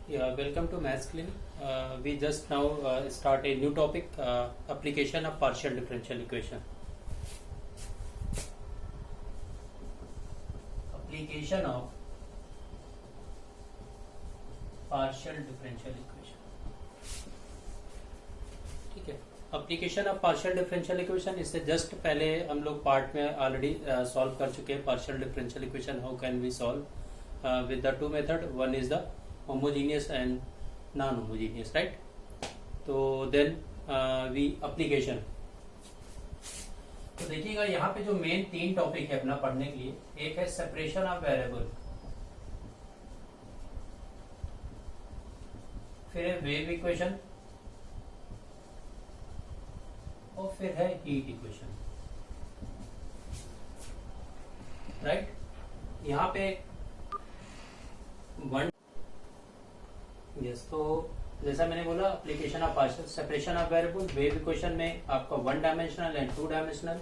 Yeah, welcome to Maths Clinic. We just now start a new topic, application of partial differential equation. Application of partial differential equation. ठीक है, application of partial differential equation इससे just पहले हम लोग part में already solve कर चुके हैं. partial differential equation how can we solve with the two method. One is the homogeneous and non-homogeneous, right? तो then we application. तो देखिएगा यहाँ पे जो मेन तीन टॉपिक है अपना पढ़ने के लिए, एक है सेपरेशन ऑफ वेरिएबल, फिर है वेव इक्वेशन और फिर है हीट इक्वेशन, राइट? यहाँ पे वन तो जैसा मैंने बोला application of partial separation of variable. Wave equation में आपका one dimensional and two dimensional,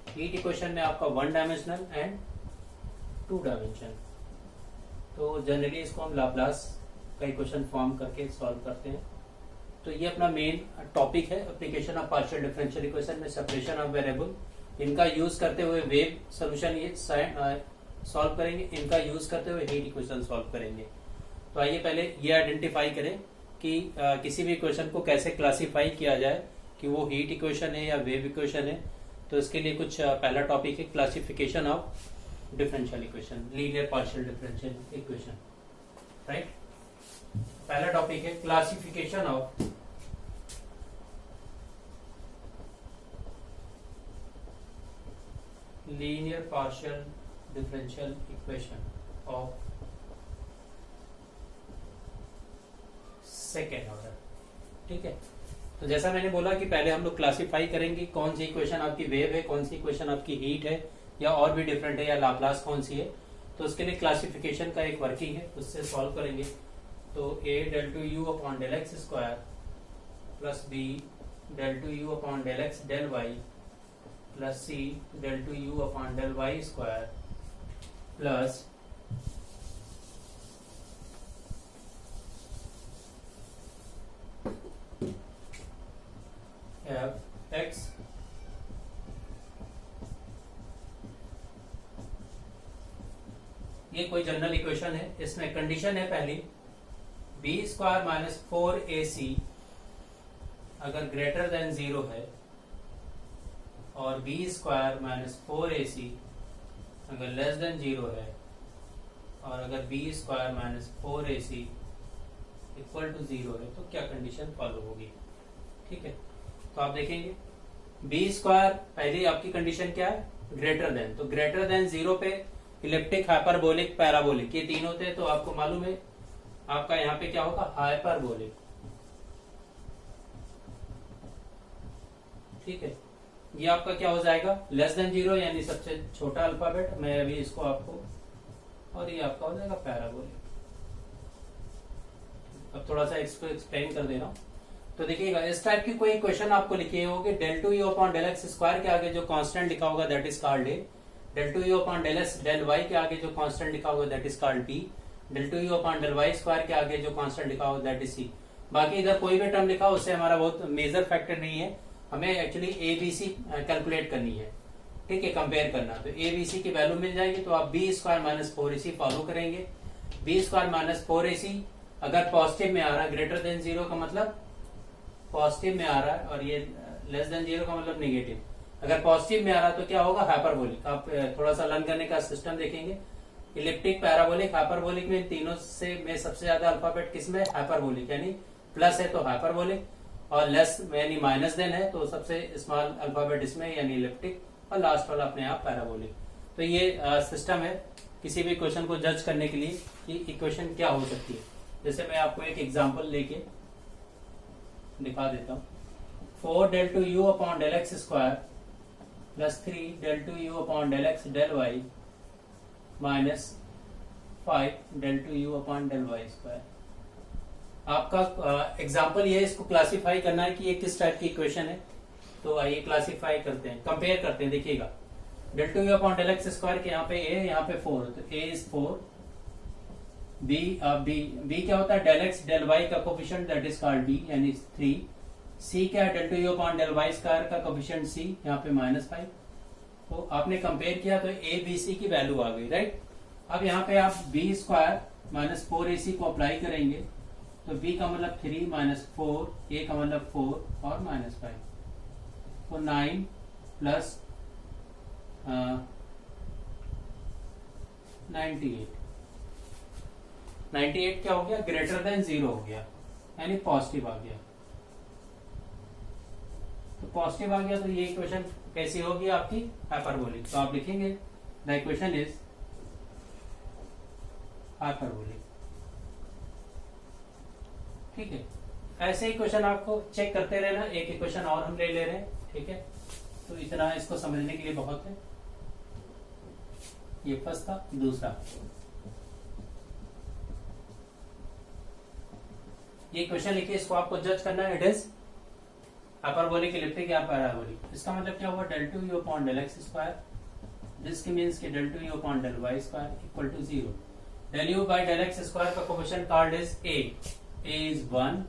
heat equation में आपका one dimensional and two dimension. तो जनरली इसको हम लाप्लास का इक्वेशन फॉर्म करके सॉल्व करते हैं. तो ये अपना मेन टॉपिक है application of partial differential equation में सेपरेशन ऑफ वेरिएबल. इनका यूज करते हुए वेव सोल्यूशन ये सॉल्व करेंगे, इनका यूज करते हुए हीट इक्वेशन सॉल्व करेंगे. तो आइए पहले ये आइडेंटिफाई करें कि किसी भी इक्वेशन को कैसे क्लासिफाई किया जाए कि वो हीट इक्वेशन है या वेव इक्वेशन है. तो इसके लिए कुछ पहला टॉपिक है classification of differential equation, linear partial differential equation, right? पहला टॉपिक है classification of linear partial differential equation of second order. ठीक है, तो जैसा मैंने बोला कि पहले हम लोग क्लासिफाई करेंगे कौन सी इक्वेशन आपकी वेव है, कौन सी इक्वेशन आपकी हीट है या और भी डिफरेंट है या लाप्लास कौन सी है. तो उसके लिए क्लासिफिकेशन का एक वर्किंग है, उससे सॉल्व करेंगे. तो a del two u upon del x square plus b del two u upon del x del y plus c del two u upon del y square plus f x ये कोई general equation है. इसमें condition है पहली B square minus 4ac अगर greater than 0 है और B square minus 4ac अगर लेस देन 0 है और अगर b square minus 4ac equal to 0 है तो क्या कंडीशन फॉलो होगी. ठीक है, तो आप देखेंगे बी स्क्वायर पहली आपकी कंडीशन क्या है, ग्रेटर देन. तो ग्रेटर देन 0 पे इलिप्टिक, हाइपरबोलिक, पैराबोलिक ये तीन होते हैं. तो आपको मालूम है आपका यहाँ पे क्या होगा, हाइपरबोलिक. ठीक है, ये आपका क्या हो जाएगा, लेस देन 0 यानी सबसे छोटा अल्फाबेट. मैं अभी इसको आपको, और ये आपका हो जाएगा पैराबोलिक. अब थोड़ा सा इसको एक्सप्लेन कर दे रहा हूं. तो देखिएगा इस टाइप की कोई इक्वेशन आपको लिखी होगी, del two u upon del x square के आगे जो कांस्टेंट लिखा होगा that is called a, del two u upon del x del y के आगे जो कांस्टेंट लिखा होगा that is called b, del two u upon del y square के आगे जो कांस्टेंट लिखा होगा दैट इज सी. बाकी इधर कोई भी टर्म लिखा हो उससे हमारा बहुत मेजर फैक्टर नहीं है, हमें actually a b c calculate करनी है. ठीक है, कंपेयर करना. तो ए बी सी की वैल्यू मिल जाएगी. तो आप b square minus 4ac follow करेंगे. बी स्क्वायर माइनस 4ac अगर पॉजिटिव में आ रहा है, ग्रेटर देन 0 का मतलब पॉजिटिव में आ रहा है और ये लेस देन 0 का मतलब नेगेटिव. अगर पॉजिटिव में आ रहा है तो क्या होगा, हाइपरबोलिक. आप थोड़ा सा लर्न करने का सिस्टम देखेंगे, इलिप्टिक, पैराबोलिक, हाइपरबोलिक में तीनों से में सबसे ज्यादा अल्फाबेट किसमें, हाइपरबोलिक. यानी प्लस है तो हाइपरबोलिक और लेस यानी माइनस देन है तो सबसे स्मॉल अल्फाबेट इसमें यानी इलिप्टिक और लास्ट वाला अपने आप पैराबोलिक. तो ये सिस्टम है किसी भी इक्वेशन को जज करने के लिए कि इक्वेशन क्या हो सकती है. जैसे मैं आपको एक एग्जाम्पल लेके दिखा देता हूँ. 4 del two u upon del x square plus 3 del two u upon del x del y minus 5 del two u upon del y square. आपका एग्जाम्पल ये है, इसको क्लासिफाई करना है कि ये किस टाइप की इक्वेशन है. तो आइए क्लासिफाई करते हैं, कंपेयर करते हैं. देखिएगा del two u upon del x square के यहाँ पे ए, यहाँ पे 4, तो ए इज 4, बी क्या होता है, डेल एक्स डेल वाई का coefficient that is called B यानी 3। सी क्या है, del two u upon del y square का कोफिशिएंट सी, यहाँ पे -5। तो आपने कंपेयर किया तो ए बी सी की वैल्यू आ गई, राइट। अब यहाँ पे आप बी स्क्वायर माइनस 4ac को अप्लाई करेंगे तो b का मतलब 3 माइनस 4, a का मतलब 4 और -5, तो 9 प्लस 98। 98 क्या हो गया, ग्रेटर देन 0 हो गया यानी पॉजिटिव आ गया। तो पॉजिटिव आ गया तो ये इक्वेशन कैसी होगी आपकी, हाइपरबोलिक। तो आप लिखेंगे द इक्वेशन इज हाइपरबोलिक, ठीक है। ऐसे ही क्वेश्चन आपको चेक करते रहना, एक इक्वेशन और हम ले रहे हैं, ठीक है। तो इतना इसको समझने के लिए बहुत है। ये फर्स्ट था। दूसरा ये क्वेश्चन लिखिए, इसको आपको जज करना है, इट इज हाइपरबोलिक, इलिप्टिक या पैराबोलिक। इसका मतलब क्या हुआ, del two u upon del x square, this means कि del two u upon del y square equal to 0। Del u by del x square का coefficient called is a is 1।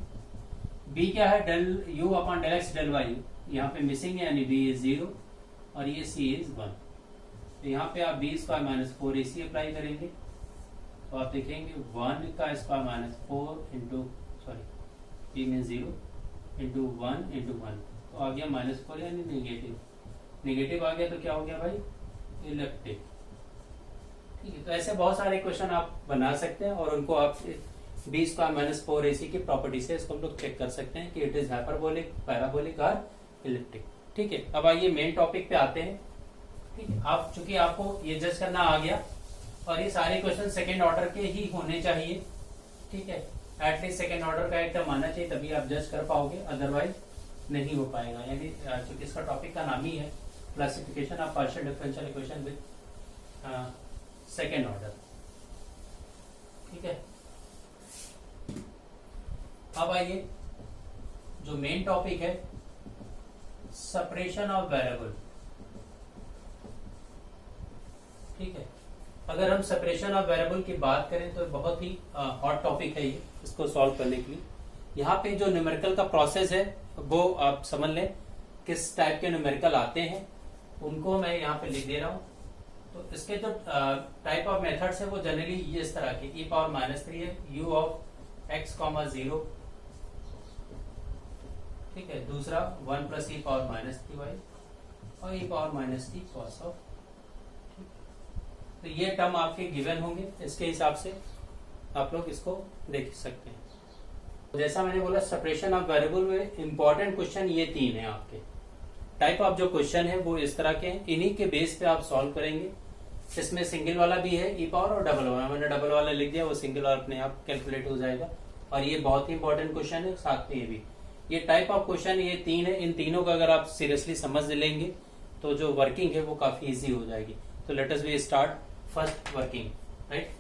B क्या है, del u upon del x del y, यहाँ पे missing है यानी B is 0 और ये सी is 1। तो यहाँ पे आप b square minus 4ac apply करेंगे तो आप देखेंगे 1 का स्क्वायर माइनस 4 इंटू बी में 0 इंटू 1 इंटू 1, तो आ गया -4 यानी नेगेटिव। नेगेटिव आ गया तो क्या हो गया भाई, इलिप्टिक, ठीक है। तो ऐसे बहुत सारे क्वेश्चन आप बना सकते हैं और उनको आप बी स्क्वायर माइनस 4ac की प्रॉपर्टी से इसको हम लोग चेक कर सकते हैं कि इट इज हाइपरबोलिक, पैराबोलिक और इलिप्टिक, ठीक है। अब आइए मेन टॉपिक पे आते हैं, ठीक है। आप चूंकि आपको ये जज करना आ गया और ये सारे क्वेश्चन सेकेंड ऑर्डर के ही होने चाहिए, ठीक है। एटलीस्ट सेकेंड ऑर्डर का एकदम आना चाहिए, तभी आप जज कर पाओगे, अदरवाइज नहीं हो पाएगा। यानी चूंकि इसका टॉपिक का नाम ही है classification of partial differential equation with second order, ठीक है। अब आइए जो मेन टॉपिक है, सेपरेशन ऑफ वेरिएबल, ठीक है। अगर हम सेपरेशन ऑफ वेरिएबल की बात करें तो बहुत ही हॉट टॉपिक है ये, इसको सॉल्व करने के लिए। यहाँ पे जो न्यूमेरिकल का प्रोसेस है वो आप समझ लें किस टाइप के न्यूमेरिकल आते हैं, उनको मैं यहाँ पे लिख दे रहा हूँ। तो इसके जो टाइप ऑफ मेथड्स है वो जनरली ये इस तरह के, e पावर -3 है, u ऑफ x, 0, ठीक है। दूसरा 1 प्लस e पावर -3y और e power -t cos of, तो ये टर्म आपके गिवन होंगे, इसके हिसाब से आप लोग इसको देख सकते हैं। जैसा मैंने बोला सेपरेशन ऑफ वेरिएबल में इंपॉर्टेंट क्वेश्चन ये 3 है आपके। टाइप ऑफ जो क्वेश्चन है वो इस तरह के हैं, इन्हीं के बेस पे आप सॉल्व करेंगे। इसमें सिंगल वाला भी है ई पावर और डबल वाला, मैंने डबल वाला लिख दिया, वो सिंगल वाला अपने आप कैलकुलेट हो जाएगा। और ये बहुत ही इंपॉर्टेंट क्वेश्चन है, साथ में ये भी। ये टाइप ऑफ क्वेश्चन ये 3 है, इन तीनों का अगर आप सीरियसली समझ लेंगे तो जो वर्किंग है वो काफी इजी हो जाएगी। तो let us we start first working, right.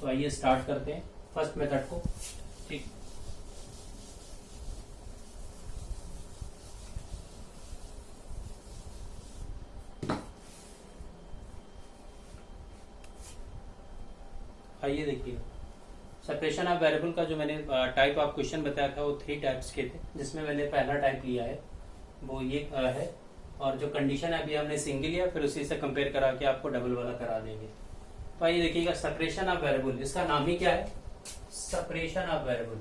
तो आइए स्टार्ट करते हैं फर्स्ट मेथड को, ठीक। आइए देखिए, सेपरेशन ऑफ वेरिएबल का जो मैंने टाइप ऑफ क्वेश्चन बताया था वो 3 टाइप्स के थे, जिसमें मैंने पहला टाइप लिया है वो ये है। और जो कंडीशन है अभी हमने सिंगल लिया, फिर उसी से कंपेयर करा के आपको डबल वाला करा देंगे। तो आइए देखिएगा, सेपरेशन ऑफ वेरिएबल, इसका नाम ही क्या है, सेपरेशन ऑफ वेरिएबल,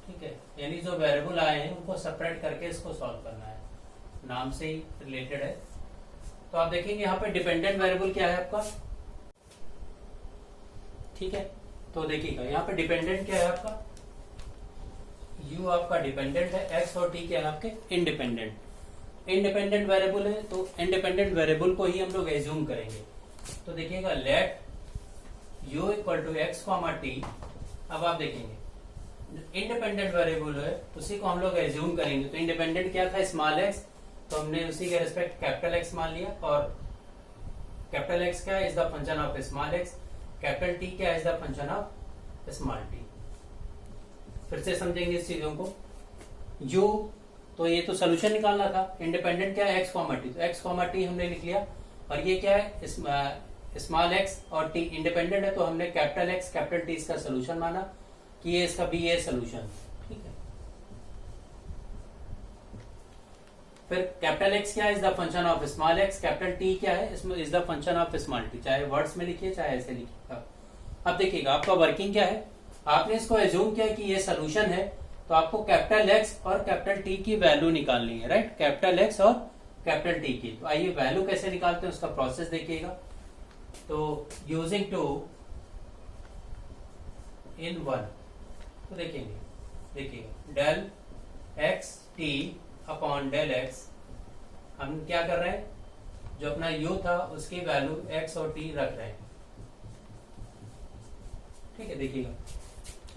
ठीक है। यानी जो वेरिएबल आए हैं उनको सेपरेट करके इसको सॉल्व करना है, नाम से ही रिलेटेड है। तो आप देखेंगे यहाँ पे डिपेंडेंट वेरिएबल क्या है आपका, ठीक है। तो देखिएगा यहाँ पे डिपेंडेंट क्या है आपका, u आपका डिपेंडेंट है, x और t क्या है आपके इंडिपेंडेंट। इंडिपेंडेंट वेरिएबल है तो इंडिपेंडेंट वेरिएबल को ही हम लोग एज्यूम करेंगे। तो देखिएगा let u equal to x, t। अब आप देखेंगे इंडिपेंडेंट वेरिएबल है उसी को हम लोग एज्यूम करेंगे। तो इंडिपेंडेंट क्या था, स्मॉल x, तो हमने उसी के रिस्पेक्ट कैपिटल X मान लिया। और कैपिटल X क्या है, is the function of small x, capital T क्या है, is the function of small t। फिर से समझेंगे इस चीजों को। u तो ये तो सोल्यूशन निकालना था, इंडिपेंडेंट क्या है x, t, तो x, t हमने लिख लिया। और ये क्या है, स्मॉल एक्स और टी इंडिपेंडेंट है, तो हमने कैपिटल एक्स कैपिटल टी इसका सोल्यूशन माना कि ये इसका बी ए सोल्यूशन। ठीक है, फिर कैपिटल एक्स क्या है, is the function of small x, capital T क्या है, इसमें is the function of small T, चाहे वर्ड्स में लिखिए चाहे ऐसे लिखिए। अब देखिएगा आपका वर्किंग क्या है, आपने इसको एज्यूम किया कि ये सोल्यूशन है, तो आपको कैपिटल एक्स और कैपिटल टी की वैल्यू निकालनी है, राइट, कैपिटल एक्स और कैपिटल टी की। तो आइए वैल्यू कैसे निकालते हैं उसका प्रोसेस देखिएगा। तो यूजिंग टू इन वन, तो देखिएगा del x t upon del x, हम क्या कर रहे हैं, जो अपना u था उसकी वैल्यू x और t रख रहे हैं। ठीक है, देखिएगा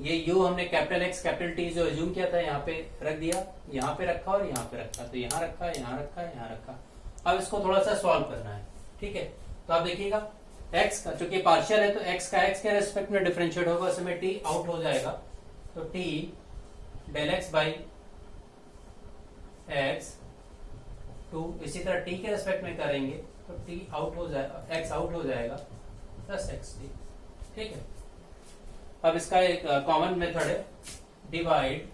ये u हमने कैपिटल x कैपिटल t जो एज्यूम किया था यहाँ पे रख दिया, यहाँ पे रखा और यहाँ पे रखा, तो यहाँ रखा, यहाँ रखा, यहाँ रखा। अब इसको थोड़ा सा सॉल्व करना है। ठीक है, तो आप देखिएगा x का चूंकि पार्शियल है तो x का x के रेस्पेक्ट में डिफरेंशिएट होगा, उस समय t आउट हो जाएगा, तो t del x by x two, इसी तरह t के रेस्पेक्ट में करेंगे तो t आउट हो जाएगा, x आउट हो जाएगा प्लस x t। ठीक है, अब इसका एक कॉमन मेथड है, divide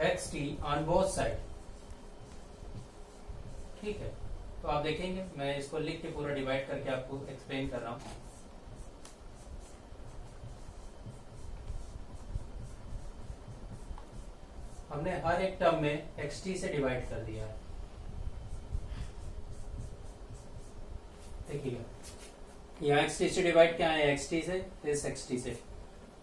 x T on both side. ठीक है, तो आप देखेंगे मैं इसको लिख के पूरा डिवाइड करके आपको एक्सप्लेन कर रहा हूं। हमने हर एक टर्म में एक्स टी से डिवाइड कर दिया है। देखिएगा यहाँ एक्स टी से डिवाइड क्या है, एक्स टी से, इस एक्स टी से,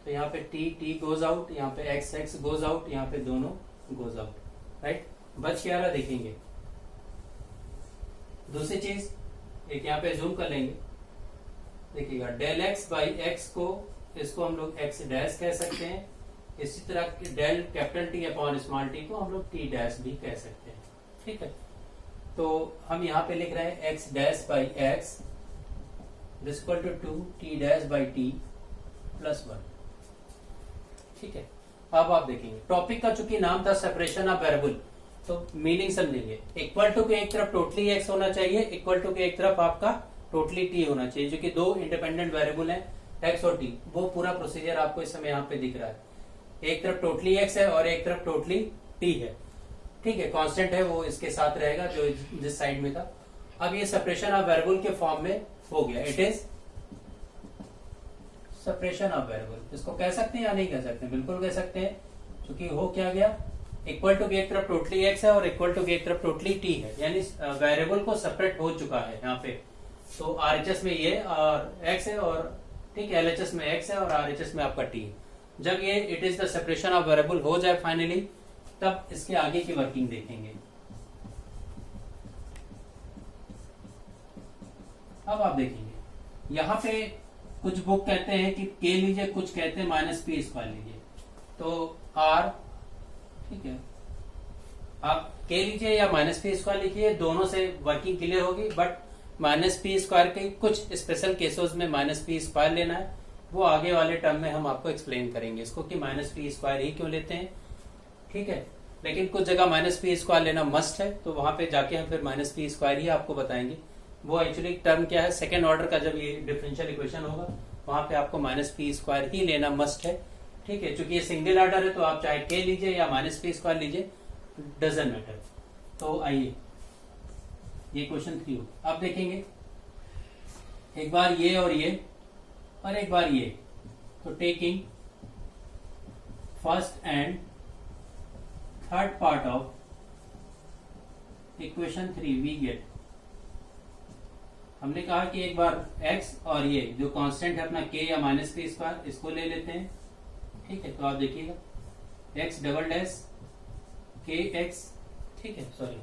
तो यहाँ पे टी टी गोज आउट, यहाँ पे एक्स एक्स गोज आउट, यहाँ पे दोनों गोज आउट, राइट, बच क्या रहा देखेंगे। दूसरी चीज एक यहाँ पे जूम कर लेंगे, देखिएगा डेल एक्स बाई एक्स को, इसको हम लोग एक्स डैश कह सकते हैं, इसी तरह del capital t upon small t को हम लोग टी डैश भी कह सकते हैं। ठीक है, तो हम यहाँ पे लिख रहे हैं x dash by x this equal to t dash by t plus 1। ठीक है, अब आप देखेंगे टॉपिक का चूंकि नाम था सेपरेशन ऑफ वेरिएबल, तो मीनिंग समझेंगे। इक्वल टू के एक तरफ टोटली एक्स होना चाहिए, इक्वल टू के एक तरफ आपका टोटली टी होना चाहिए, जो कि दो इंडिपेंडेंट वेरिएबल हैं एक्स और टी। वो पूरा प्रोसीजर आपको इस समय यहाँ पे दिख रहा है, एक तरफ टोटली एक्स है और एक तरफ टोटली टी है। ठीक है, कांस्टेंट है वो इसके साथ रहेगा जो जिस साइड में था। अब ये सेपरेशन ऑफ वेरिएबल के फॉर्म में हो गया, it is separation of variable. इसको कह सकते हैं या नहीं कह सकते, बिल्कुल कह सकते हैं, क्योंकि हो क्या गया, इक्वल टू की एक तरफ टोटली एक्स है और इक्वल टू की एक तरफ टोटली टी है, यानी वेरिएबल को सेपरेट हो चुका है यहाँ पे। तो आरएचएस में ये और एक्स है, और ठीक है एलएचएस में एक्स है और आरएचएस में आपका टी है। जब ये it is the separation of variable हो जाए फाइनली, तब इसके आगे की वर्किंग देखेंगे। अब आप देखेंगे यहाँ पे कुछ बुक कहते हैं कि के लीजिए, कुछ कहते हैं माइनस पी स्क्वायर लीजिए, तो आर, ठीक है, आप के लीजिए या माइनस पी स्क्वायर लिखिए, दोनों से वर्किंग क्लियर होगी। बट माइनस पी स्क्वायर के कुछ स्पेशल केसेस में माइनस पी स्क्वायर लेना है, वो आगे वाले टर्म में हम आपको एक्सप्लेन करेंगे इसको कि माइनस पी स्क्वायर ही क्यों लेते हैं। ठीक है, लेकिन कुछ जगह माइनस पी स्क्वायर लेना मस्ट है, तो वहां पे जाके हम फिर माइनस पी स्क्वायर ही आपको बताएंगे। वो एक्चुअली टर्म क्या है, सेकेंड ऑर्डर का जब ये डिफरेंशियल इक्वेशन होगा वहां पे आपको माइनस पी स्क्वायर ही लेना मस्ट है। ठीक है, चूंकि ये सिंगल ऑर्डर है तो आप चाहे के लीजिए या माइनस पी स्क्वायर लीजिए, डजंट मैटर। तो आइए ये क्वेश्चन 3 हो। अब देखेंगे एक बार ये और एक बार ये, तो taking first and third part of equation 3 we get, हमने कहा कि एक बार x और ये जो कांस्टेंट है अपना k या माइनस पी स्क्वायर, इसको ले लेते हैं। ठीक है, तो आप देखिएगा x double dash k x, ठीक है, सॉरी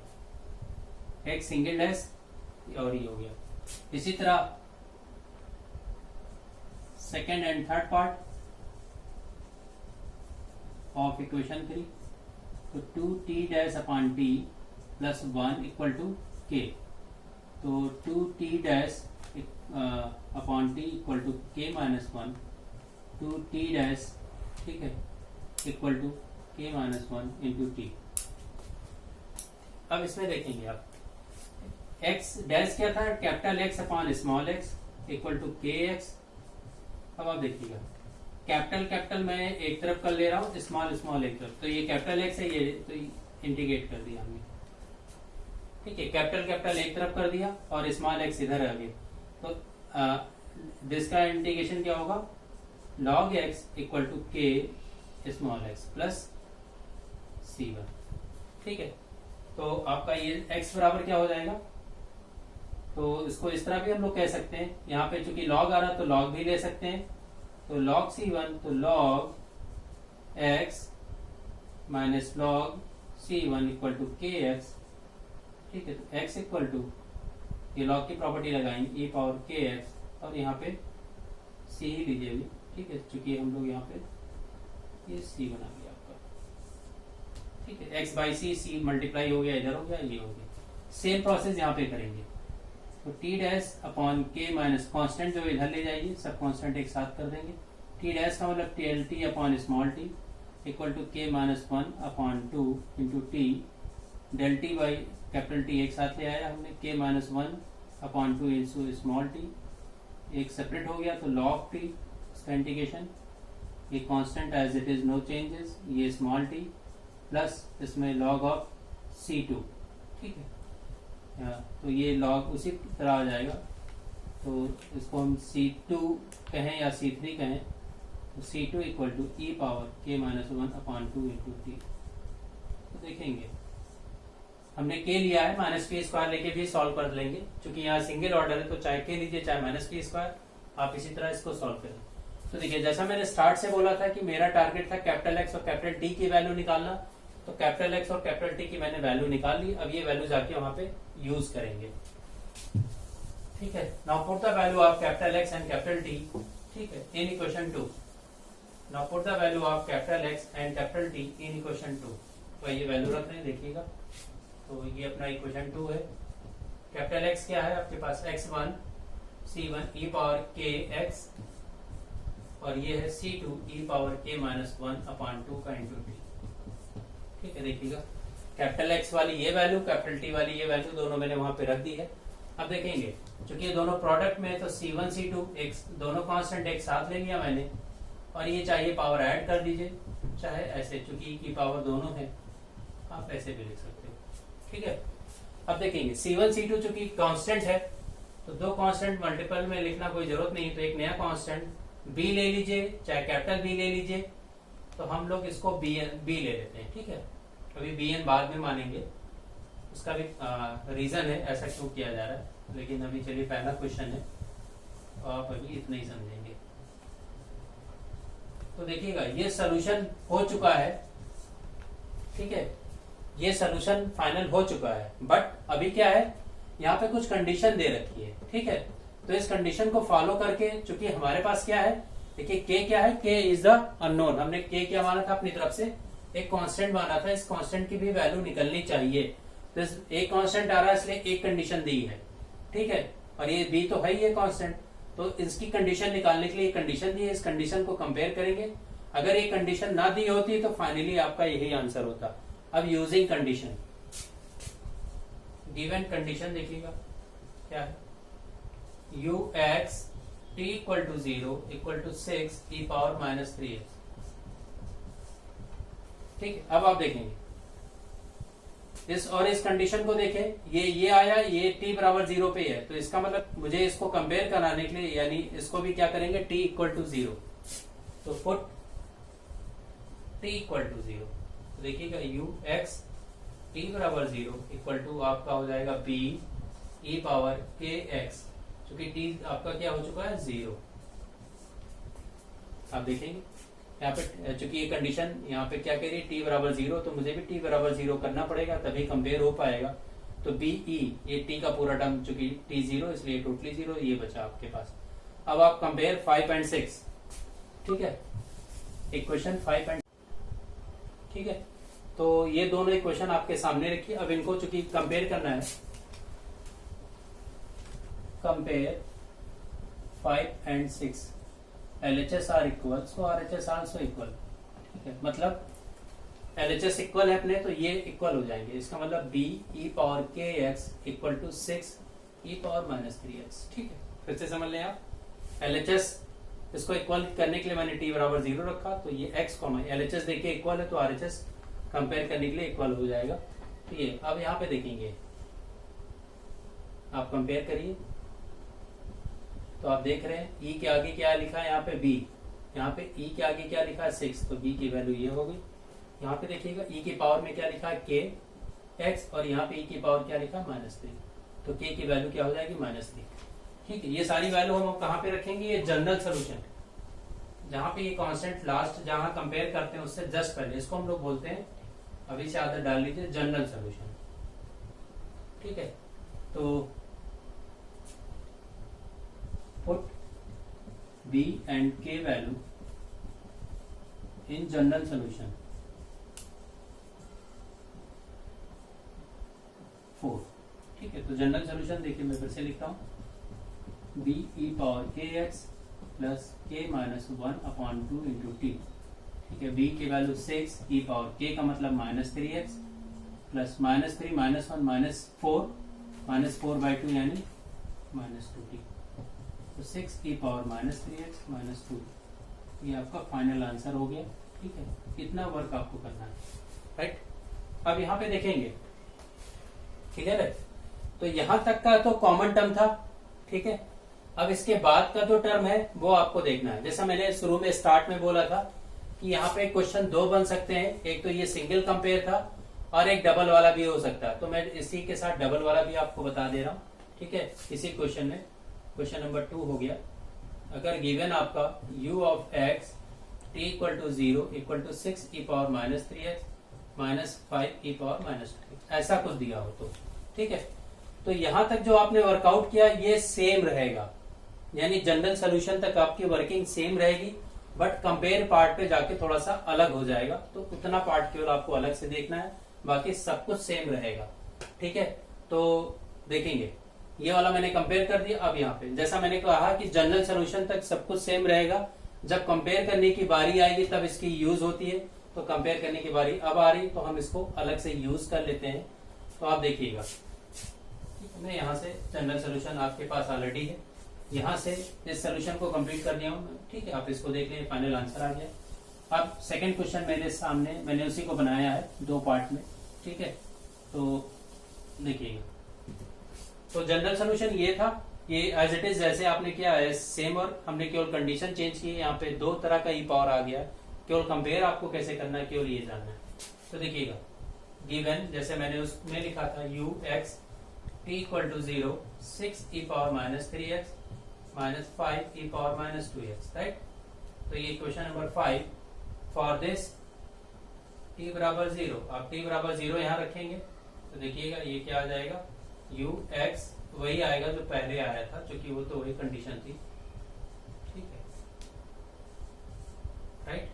x सिंगल डैश और ये हो गया। इसी तरह second and third part of equation 3, तो 2t dash upon t plus 1 equal to k, तो 2t dash upon t equal to k minus 1, 2t dash, ठीक है, equal to k minus 1 into t. अब इसमें देखेंगे आप एक्स डैश क्या था, capital X upon small x equal to k x. अब आप देखिएगा कैपिटल कैपिटल मैं एक तरफ कर ले रहा हूँ, स्मॉल स्मॉल एक तरफ, तो ये कैपिटल एक्स है, ये तो इंटीग्रेट कर दिया हमने, ठीक है। कैपिटल कैपिटल एक तरफ कर दिया और स्मॉल एक्स इधर आ गया, तो जिसका इंटीग्रेशन क्या होगा, log x इक्वल टू के स्मॉल एक्स प्लस c1, ठीक है। तो आपका ये x बराबर क्या हो जाएगा, तो इसको इस तरह भी हम लोग कह सकते हैं, यहाँ पे चूंकि log आ रहा तो log भी ले सकते हैं, तो log c1, तो log x minus log c1 equal to k x, ठीक है। तो x इक्वल टू, ये log की प्रॉपर्टी लगाएंगे, e पावर के एक्स, और यहाँ पे c ही लीजिए अभी, ठीक है, चूंकि हम लोग यहाँ पे ये c बना दिया आपका, ठीक है। x बाई c मल्टीप्लाई हो गया, इधर हो गया, ये हो गया। सेम प्रोसेस यहाँ पे करेंगे, तो टी डैश अपॉन के माइनस कॉन्स्टेंट जो इधर ले जाइए, सब कॉन्स्टेंट एक साथ कर देंगे। टी डैश का मतलब t t upon small t equal to k minus 1 upon 2 into t, del t by capital t एक साथ ले आया हमने, k minus 1 upon 2 into small t, एक सेपरेट हो गया तो लॉग टी, इसका इंटीग्रेशन, ये constant as it is no changes, ये स्मॉल टी प्लस इसमें लॉग ऑफ c2, ठीक है। तो ये लॉग उसी तरह आ जाएगा, तो इसको हम c2 कहें या c3 कहें, तो c2 equal to e power k minus 1 upon 2 into t. तो देखेंगे हमने के लिया है, माइनस पी स्क्वायर लेके भी सॉल्व कर लेंगे, क्योंकि यहाँ सिंगल ऑर्डर है, तो चाहे के लीजिए चाहे माइनस पी स्क्वायर, आप इसी तरह इसको सॉल्व करें। तो देखिए जैसा मैंने स्टार्ट से बोला था कि मेरा टारगेट था कैपिटल एक्स और कैपिटल टी की वैल्यू निकालना, तो कैपिटल एक्स और कैपिटल टी की मैंने वैल्यू निकाल ली। अब ये वैल्यू जाके वहां पे यूज करेंगे, ठीक है। Now put the value of capital X and capital T, ठीक है, इन equation 2। Now put the value of capital X and capital T in equation 2। तो ये वैल्यू रख रहे हैं, देखिएगा, तो ये अपना इक्वेशन 2 है। कैपिटल एक्स क्या है आपके पास, x1 c1 e power k x, और ये है c2 e power k minus 1 upon 2 का इंटू टी, ठीक है। देखिएगा कैपिटल एक्स वाली ये वैल्यू, कैपिटल टी वाली ये वैल्यू, दोनों मैंने वहां पे रख दी है। अब देखेंगे क्योंकि ये दोनों प्रोडक्ट में है, तो c1 c2 एक दोनों कांस्टेंट एक साथ ले लिया मैंने, और ये चाहिए पावर ऐड कर दीजिए, चाहे ऐसे, चूंकि की पावर दोनों है, आप ऐसे भी लिख सकते हो, ठीक है। अब देखेंगे c1 c2 चूंकि कांस्टेंट है, तो दो कांस्टेंट मल्टीपल में लिखना कोई जरूरत नहीं, तो एक नया कांस्टेंट b ले लीजिए, चाहे कैपिटल B ले लीजिए, तो हम लोग इसको b ले लेते हैं, ठीक है। अभी bn बाद में मानेंगे, उसका भी रीजन है ऐसा क्यों किया जा रहा है, लेकिन अभी चलिए पहला क्वेश्चन है, तो आप अभी इतना ही समझेंगे। तो देखिएगा ये सोल्यूशन हो चुका है, ठीक है, ये सोल्यूशन फाइनल हो चुका है, बट अभी क्या है, यहाँ पे कुछ कंडीशन दे रखी है, ठीक है। तो इस कंडीशन को फॉलो करके, चूंकि हमारे पास क्या है, देखिए के क्या है, के इज द अननोन, हमने के क्या माना था अपनी तरफ से, एक कांस्टेंट माना था, इस कांस्टेंट की भी वैल्यू निकलनी चाहिए, तो एक कांस्टेंट आ रहा है इसलिए एक कंडीशन दी है, ठीक है, और ये बी तो है ही है कांस्टेंट, तो इसकी कंडीशन निकालने के लिए कंडीशन दी है, इस कंडीशन को कंपेयर करेंगे, अगर ये कंडीशन ना दी होती तो फाइनली आपका यही आंसर होता। अब यूजिंग कंडीशन, गिवन कंडीशन देखिएगा क्या है, u x t equal to 0 equal to 6 e power minus 3x, ठीक है। अब आप देखेंगे इस और इस कंडीशन को देखें, ये आया, ये t बराबर 0 पे है, तो इसका मतलब मुझे इसको कंपेयर कराने के लिए, यानी इसको भी क्या करेंगे, t इक्वल टू 0, तो पुट t इक्वल टू 0, तो देखिएगा u x t बराबर 0 इक्वल टू आपका हो जाएगा b e power k x, क्योंकि t आपका क्या हो चुका है 0। आप देखेंगे यहाँ पे चूंकि ये कंडीशन यहाँ पे क्या कह रही है, t बराबर 0, तो मुझे भी t बराबर 0 करना पड़ेगा, तभी कंपेयर हो पाएगा। तो b e, ये t का पूरा टर्म, चूंकि t 0 इसलिए टोटली 0, ये बचा आपके पास। अब आप कंपेयर 5 एंड 6, ठीक है, इक्वेशन 5 एंड, ठीक है, तो ये दोनों इक्वेशन आपके सामने रखिए। अब इनको चूंकि कंपेयर करना है, compare 5 and 6, LHS are equal, so RHS also equal, ठीक है, मतलब LHS इक्वल है अपने, तो ये इक्वल हो जाएंगे। इसका मतलब b e power k x equal to 6 e power minus 3x। ठीक है, फिर से समझ लें आप। LHS इसको इक्वल करने के लिए मैंने t बराबर 0 रखा, तो ये x कॉमा LHS देखिए इक्वल है, तो RHS कंपेयर करने के लिए इक्वल हो जाएगा। तो ये अब यहाँ पे देखेंगे, आप कंपेयर करिए तो आप देख रहे हैं e के आगे क्या लिखा है यहाँ पे b, यहाँ पे e के आगे क्या लिखा है 6, तो b की वैल्यू ये होगी। यहाँ पे देखिएगा e की पावर में क्या लिखा है k x, और यहाँ पे e की पावर क्या लिखा है -3, तो k की वैल्यू क्या हो जाएगी -3। ठीक है, ये सारी वैल्यू हम कहाँ पे रखेंगे, ये जनरल सोल्यूशन, जहाँ पे ये कांस्टेंट लास्ट जहाँ कंपेयर करते हैं उससे जस्ट पहले, इसको हम लोग बोलते हैं, अभी से आदत डाल लीजिए, जनरल सोल्यूशन। ठीक है, तो put b and k value in general solution 4। ठीक है, तो जनरल सोल्यूशन देखिए मैं फिर से लिखता हूं, b e power k x plus के माइनस 1/2 इंटू टी। ठीक है, b की वैल्यू 6 e पावर k का मतलब -3x प्लस -3 -1 -4 यानी -2t, तो 6 e पावर -3x -2, ये आपका फाइनल आंसर हो गया। ठीक है, इतना वर्क आपको करना है, राइट। अब यहाँ पे देखेंगे, क्लियर है, तो यहां तक का तो कॉमन टर्म था। ठीक है, अब इसके बाद का जो टर्म है वो आपको देखना है। जैसा मैंने शुरू में स्टार्ट में बोला था कि यहाँ पे क्वेश्चन दो बन सकते हैं, एक तो ये सिंगल कंपेयर था और एक डबल वाला भी हो सकता है, तो मैं इसी के साथ डबल वाला भी आपको बता दे रहा हूँ। ठीक है, इसी क्वेश्चन में, क्वेश्चन नंबर 2 हो गया, अगर गिवन आपका u of x t equal to 0 equal to 6 e power -3x minus 5 e power -2, ऐसा कुछ दिया हो तो। ठीक है, तो यहां तक जो आपने वर्कआउट किया ये सेम रहेगा, यानी जनरल सोल्यूशन तक आपकी वर्किंग सेम रहेगी, बट कंपेयर पार्ट पे जाके थोड़ा सा अलग हो जाएगा, तो उतना पार्ट केवल आपको अलग से देखना है, बाकी सब कुछ सेम रहेगा। ठीक है, तो देखेंगे ये वाला मैंने कंपेयर कर दिया। अब यहाँ पे जैसा मैंने कहा कि जनरल सोल्यूशन तक सब कुछ सेम रहेगा, जब कंपेयर करने की बारी आएगी तब इसकी यूज होती है, तो कंपेयर करने की बारी अब आ रही, तो हम इसको अलग से यूज कर लेते हैं। तो आप देखिएगा, मैं यहाँ से जनरल सोल्यूशन आपके पास ऑलरेडी है, यहाँ से इस सोल्यूशन को कंप्लीट कर दिया हूँ। ठीक है, आप इसको देख लें, फाइनल आंसर आ गया। अब सेकंड क्वेश्चन मेरे सामने, मैंने उसी को बनाया है 2 पार्ट में। ठीक है, तो देखिएगा, तो जनरल सोल्यूशन ये था, ये एज इट इज जैसे आपने किया है सेम, और हमने केवल कंडीशन चेंज की है, यहाँ पे 2 तरह का ई पावर आ गया, केवल कंपेयर आपको कैसे करना है केवल ये जानना है। तो देखिएगा, गिवन जैसे मैंने उसमें लिखा था u x t equal to 0 6 e power -3x minus 5 e power -2x, right. तो ये question number 5, for this t बराबर 0, आप t बराबर 0 यहाँ रखेंगे, तो देखिएगा ये क्या आ जाएगा, u x वही आएगा जो पहले आया था, क्योंकि वो तो वही कंडीशन थी। ठीक है, राइट,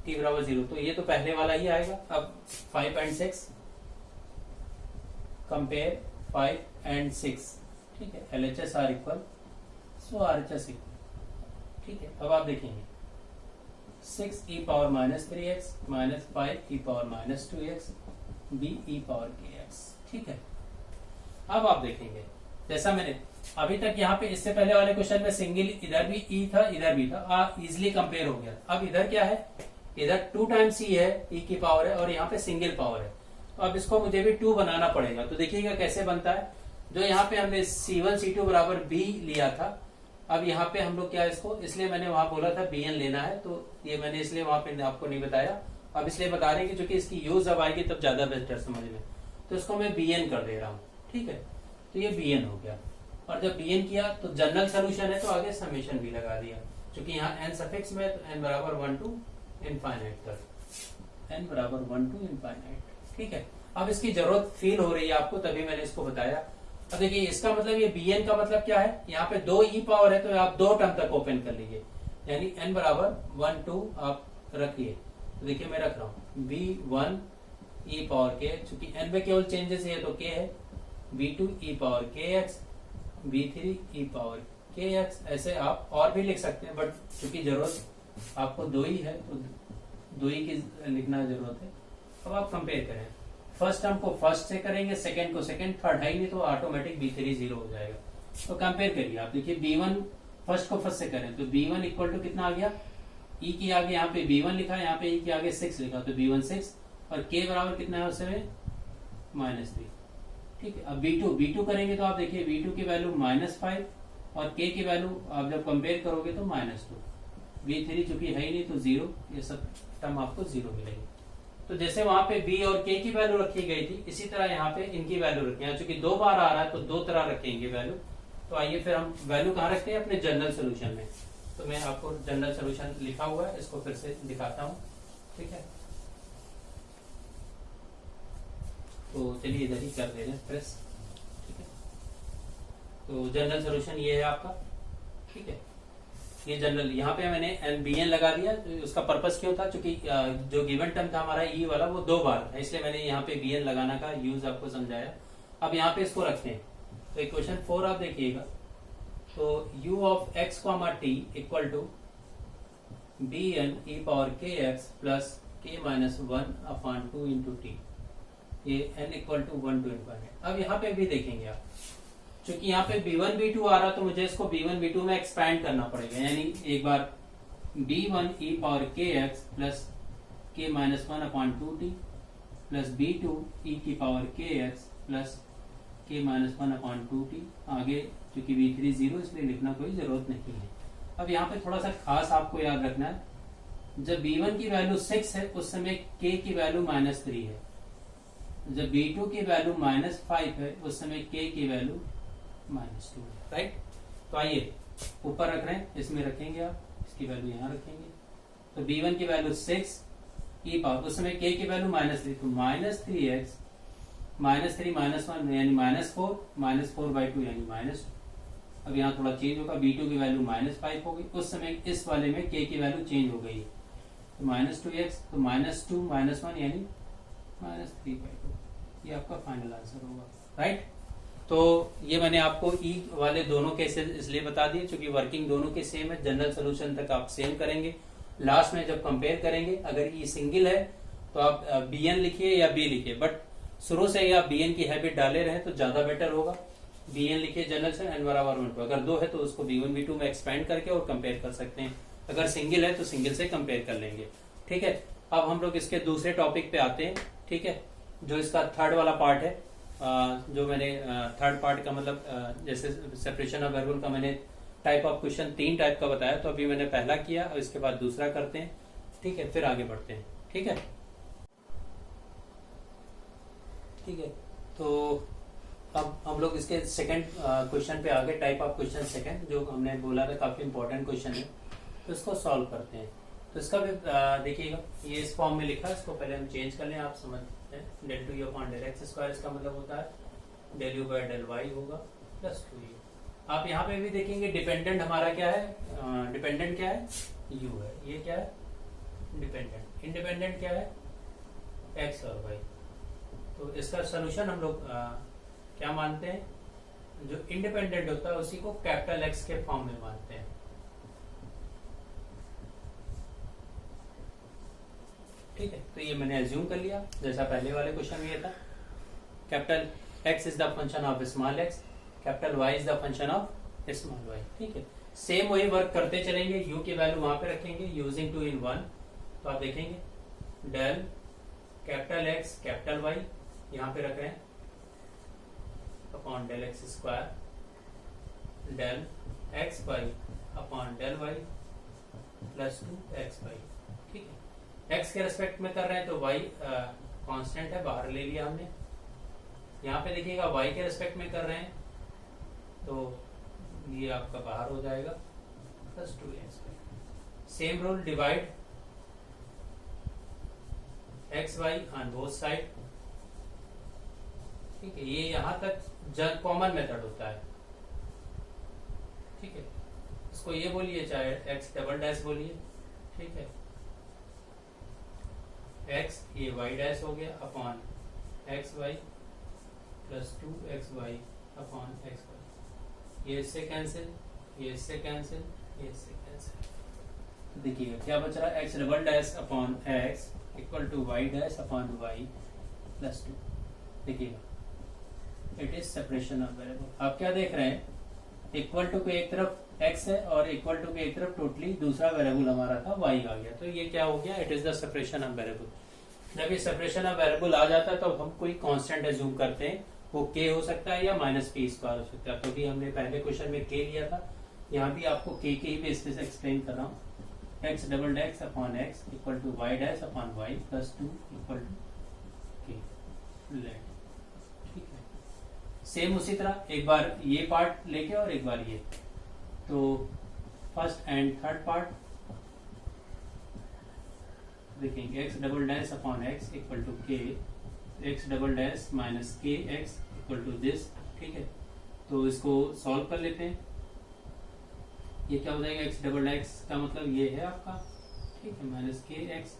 t बराबर 0, तो ये तो पहले वाला ही आएगा। अब 5 and 6 कंपेयर 5 and 6। ठीक है, LHS are equal, so RHS equal. ठीक है, अब आप देखेंगे 6 e power -3x minus 5 e power -2x b e power kx। ठीक है, अब आप देखेंगे जैसा मैंने अभी तक यहाँ पे इससे पहले वाले क्वेश्चन में सिंगल इधर भी e था इधर भी था, इजिली कंपेयर हो गया। अब इधर क्या है, इधर 2 टाइम्स e है, e की पावर है, और यहाँ पे सिंगल पावर है, तो अब इसको मुझे भी 2 बनाना पड़ेगा। तो देखिएगा कैसे बनता है, जो यहाँ पे हमने C1 C2 बराबर b लिया था, अब यहाँ पे हम लोग क्या, इसको इसलिए मैंने वहां बोला था bn लेना है, तो ये मैंने इसलिए वहां पे आपको नहीं बताया, अब इसलिए बता रहे हैं कि चूंकि इसकी यूज अब आएगी तब ज्यादा बेहतर समझ में, तो इसको मैं bn कर दे रहा हूँ। ठीक है, तो ये bn हो गया, और जब bn किया तो जनरल सोल्यूशन है, तो आगे समेशन भी लगा दिया, क्योंकि यहाँ n सफिक्स में, तो n बराबर 1 to इनफाइनाइट तक, n बराबर 1 to इनफाइनाइट। ठीक है, अब इसकी जरूरत फील हो रही है आपको, तभी मैंने इसको बताया। अब देखिए इसका मतलब ये bn का मतलब क्या है, यहाँ पे 2 e पावर है, तो आप 2 टर्म तक ओपन कर लीजिए, यानी n बराबर 1 2 आप रखिए। तो देखिए मैं रख रहा हूँ b1 e पावर k, चूंकि n में केवल चेंजेस है तो k है, b2 e power kx, b3 e power kx, ऐसे आप और भी लिख सकते हैं, बट चूंकि जरूरत आपको 2 ही है, तो दो ही की लिखना जरूरत है। अब आप कंपेयर करें, फर्स्ट टर्म को फर्स्ट से करेंगे, सेकंड को सेकंड, थर्ड है ही नहीं तो ऑटोमेटिक B3 0 हो जाएगा। तो कंपेयर करिए आप, देखिए B1 फर्स्ट को फर्स्ट से करें तो B1 इक्वल टू कितना आ गया, E के आगे यहाँ पे B1 लिखा, यहाँ पे E के आगे 6 लिखा, तो B1 6 और K बराबर कितना है उसमें -3। ठीक है, अब B2 करेंगे तो आप देखिए B2 की वैल्यू -5 और K की वैल्यू आप जब कंपेयर करोगे तो -2। B3 चूंकि है ही नहीं तो 0, ये सब टर्म आपको 0 मिलेगी। तो जैसे वहां पे B और K की वैल्यू रखी गई थी, इसी तरह यहाँ पे इनकी वैल्यू रखी है। चूंकि 2 बार आ रहा है तो 2 तरह रखेंगे वैल्यू। तो आइए फिर हम वैल्यू कहाँ रखते हैं, अपने जनरल सोल्यूशन में। तो मैं आपको जनरल सोल्यूशन लिखा हुआ है, इसको फिर से दिखाता हूँ। ठीक है, तो चलिए इधर ही कर दे रहे हैं प्रेस। ठीक है, तो जनरल सोल्यूशन ये है आपका। ठीक है, ये जनरल, यहाँ पे मैंने BN लगा दिया। तो उसका पर्पस क्यों था, क्योंकि जो गिवन टर्म था हमारा E वाला वो 2 बार था, इसलिए मैंने यहाँ पे BN लगाना का यूज आपको समझाया। अब यहाँ पे इसको रखते हैं। तो इक्वेशन 4 आप देखिएगा, तो u of x, t equal to bn e power kx plus k minus 1/2 into t, ये n इक्वल टू 1 to ∞। अब यहाँ पे भी देखेंगे आप, क्योंकि यहाँ पे B1 B2 आ रहा तो मुझे इसको B1 B2 में एक्सपैंड करना पड़ेगा, यानी एक बार B1 e power kx plus k minus 1/2 T plus B2 e की power kx plus k minus 1/2 T. आगे क्योंकि B3 0 इसलिए लिखना कोई जरूरत नहीं है। अब यहाँ पे थोड़ा सा खास आपको याद रखना है, जब B1 की वैल्यू 6 है उस समय k की वैल्यू -3 है, जब B2 की वैल्यू -5 है उस समय k की वैल्यू -2 है। राइट, तो आइए ऊपर रख रहे हैं, इसमें रखेंगे आप, इसकी वैल्यू यहाँ रखेंगे। तो B1 की वैल्यू 6 e पावर, उस समय k की वैल्यू -3, तो -3x -3 -1 यानी -4 4/2 यानी -2। अब यहाँ थोड़ा चेंज होगा, B2 की वैल्यू -5 होगी, उस समय इस वाले में k की वैल्यू चेंज हो गई है, तो -2x, तो -2 -1 यानी -3/2। ये आपका फाइनल आंसर होगा। राइट, तो ये मैंने आपको ई वाले दोनों केसेस इसलिए बता दिए क्योंकि वर्किंग दोनों के सेम है, जनरल सोल्यूशन तक आप सेम करेंगे। लास्ट में जब कंपेयर करेंगे, अगर ई सिंगल है तो आप BN लिखिए या B लिखिए, बट शुरू से ही आप BN की हैबिट डाले रहे तो ज्यादा बेटर होगा। BN लिखिए जनरल से n बराबर 1 अगर 2 है तो उसको B1 B2 में एक्सपेंड करके और कंपेयर कर सकते हैं, अगर सिंगल है तो सिंगल से कंपेयर कर लेंगे। ठीक है, अब हम लोग इसके दूसरे टॉपिक पे आते हैं। ठीक है, जो इसका थर्ड वाला पार्ट है, जो मैंने थर्ड पार्ट का मतलब जैसे सेपरेशन ऑफ वर्बल का मैंने टाइप ऑफ क्वेश्चन 3 टाइप का बताया, तो अभी मैंने पहला किया और इसके बाद दूसरा करते हैं। ठीक है, फिर आगे बढ़ते हैं। ठीक है, ठीक है, तो अब हम लोग इसके सेकंड क्वेश्चन पे आगे, टाइप ऑफ क्वेश्चन सेकंड, जो हमने बोला था काफी इंपॉर्टेंट क्वेश्चन है, तो इसको सॉल्व करते हैं। तो इसका भी देखिएगा, ये इस फॉर्म में लिखा है, इसको पहले हम चेंज कर लें, आप समझते हैं। del 2u upon del x square, इसका मतलब होता है del u by del y होगा प्लस 2u। आप यहाँ पे भी देखेंगे डिपेंडेंट हमारा क्या है, डिपेंडेंट क्या है, u है, ये क्या है डिपेंडेंट, इंडिपेंडेंट क्या है x और y। तो इसका सोल्यूशन हम लोग क्या मानते हैं, जो इंडिपेंडेंट होता है उसी को कैपिटल X के फॉर्म में मानते हैं। ठीक है, तो ये मैंने एज्यूम कर लिया जैसा पहले वाले क्वेश्चन में ये था, capital X is the function of small x, capital Y is the function of small y। ठीक है, सेम वही वर्क करते चलेंगे, u की वैल्यू वहां पे रखेंगे यूजिंग 2 in 1। तो आप देखेंगे del capital X capital Y यहाँ पे रख रहे हैं upon del x square del x y upon del y plus 2xy। ठीक है, x के रेस्पेक्ट में कर रहे हैं तो y कांस्टेंट है, बाहर ले लिया हमने। यहाँ पे देखिएगा y के रेस्पेक्ट में कर रहे हैं तो ये आपका बाहर हो जाएगा plus 2xy। Same rule, divide xy on both side. ठीक है, ये यहां तक कॉमन मेथड होता है। ठीक है, इसको ये बोलिए चाहे x डबल डैश बोलिए। ठीक है, x ये y डैश हो गया upon xy plus 2xy upon xy। ये इससे कैंसिल, ये इससे कैंसिल, ये इससे कैंसिल। देखिए क्या बच रहा है, x double dash upon x equal to y dash upon y plus 2। देखिएगा it is separation of variable. आप क्या देख रहे हैं, इक्वल टू के एक तरफ एक्स है और इक्वल टू के एक तरफ टोटली दूसरा वेरिएबल हमारा था वाई आ गया, तो ये क्या हो गया, it is the separation of variable. जब ये सेपरेशन ऑफ वेरिएबल आ जाता है तो हम कोई कांस्टेंट एज्यूम करते हैं, वो के हो सकता है या माइनस के स्क्वायर हो सकता है। तो भी हमने पहले क्वेश्चन में के लिया था, यहाँ भी आपको के ही बेसिस एक्सप्लेन कर रहा हूँ। X double dash upon x equal to y dash upon y plus 2 equal to k. ठीक है, सेम उसी तरह एक बार ये पार्ट लेके और एक बार ये, तो फर्स्ट एंड थर्ड पार्ट देखेंगे, x double dash upon x equal to k, x double dash minus k x equal to this. ठीक है, तो इसको सॉल्व कर लेते हैं। ये क्या हो जाएगा, एक्स डबल एक्स का मतलब ये है आपका, ठीक है, माइनस के एक्स।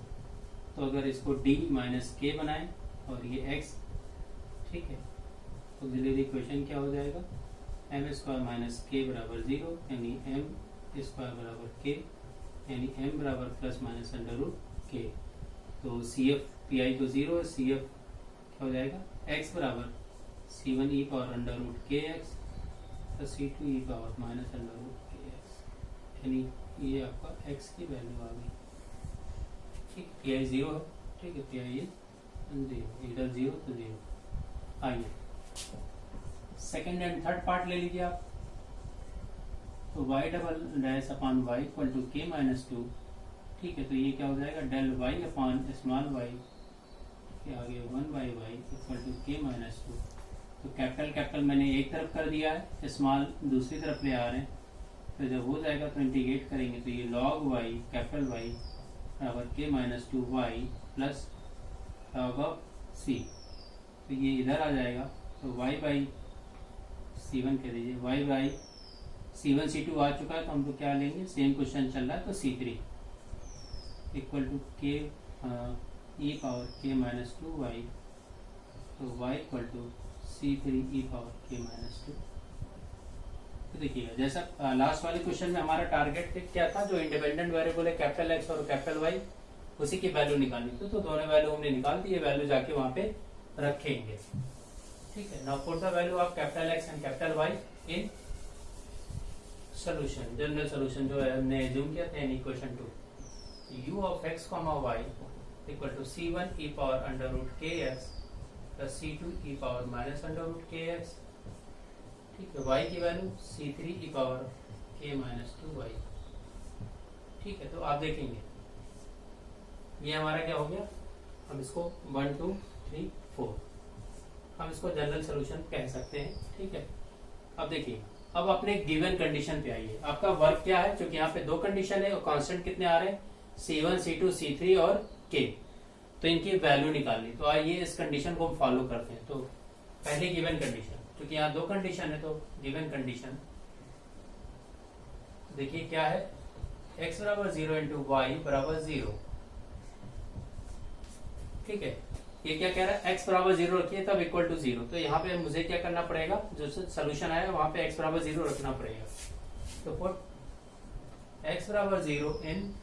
तो अगर इसको डी माइनस के बनाएं और ये एक्स, ठीक है, तो ऑक्सिलरी इक्वेशन क्या हो जाएगा, एम स्क्वायर माइनस के बराबर 0, यानी एम स्क्वायर बराबर के, यानी एम बराबर प्लस माइनस अंडर रूट के। तो सी एफ पी आई तो 0 है, सी एफ क्या हो जाएगा, एक्स बराबर C1 ई power under root k x plus C2 ई power minus under root k x, यानी ये आपका x की वैल्यू आ गई। ठीक, पी आई 0 है, ठीक है, पी आई इज 0, इधर 0 तो 0। आइए सेकेंड एंड थर्ड पार्ट ले लीजिए आप। तो y double dash upon y equal to k minus 2। ठीक है, तो ये क्या हो जाएगा, del y upon small y के आगे 1 by y equal to k minus 2। तो कैपिटल कैपिटल मैंने एक तरफ कर दिया है, स्मॉल दूसरी तरफ ले आ रहे हैं। तो जब हो जाएगा तो इंटीग्रेट करेंगे, तो ये लॉग वाई कैपिटल वाई बराबर k minus 2 y plus log of c. तो ये इधर आ जाएगा, तो वाई बाई C1 कह दीजिए, वाई बाई C1 C2 आ चुका है, तो हम लोग क्या लेंगे, सेम क्वेश्चन चल रहा है, तो C3 equal to k e power k minus 2 y, तो y equal to C3 e power k minus 2। तो देखिएगा जैसा लास्ट वाले क्वेश्चन में हमारा टारगेट क्या था, जो इंडिपेंडेंट वेरिएबल है कैपिटल एक्स और कैपिटल वाई, उसी की वैल्यू निकालनी थी। तो दोनों वैल्यू हमने निकाल दी, ये वैल्यू जाके वहां पे रखेंगे। ठीक है, now put the value of capital X and capital Y in solution. General solution जो है हमने एज्यूम किया था in equation 2, u of x comma y equal to C1 e power under root kx plus C2 e power minus under root kx। ठीक है, y की वैल्यू C3 e power k minus 2y। ठीक है, तो आप देखेंगे ये हमारा क्या हो गया, हम इसको 1 2 3 4 हम इसको जनरल सॉल्यूशन कह सकते हैं। ठीक है, अब देखिए, अब अपने गिवन कंडीशन पे आइए। आपका वर्क क्या है, क्योंकि यहाँ पे दो कंडीशन है और कांस्टेंट कितने आ रहे हैं, C1 C2 C3 और K, तो इनकी वैल्यू निकालनी। तो आइए इस कंडीशन को हम फॉलो करते हैं। तो पहले गिवन कंडीशन, क्योंकि यहाँ दो कंडीशन है, तो गिवन कंडीशन देखिए क्या है, x बराबर 0 इंटू वाई बराबर 0। ठीक है, ये क्या कह रहा है, x बराबर 0 रखिए तब इक्वल टू 0। तो यहाँ पे मुझे क्या करना पड़ेगा, जो सोल्यूशन आएगा वहां पे x बराबर 0 रखना पड़ेगा। तो पुट x बराबर 0 इन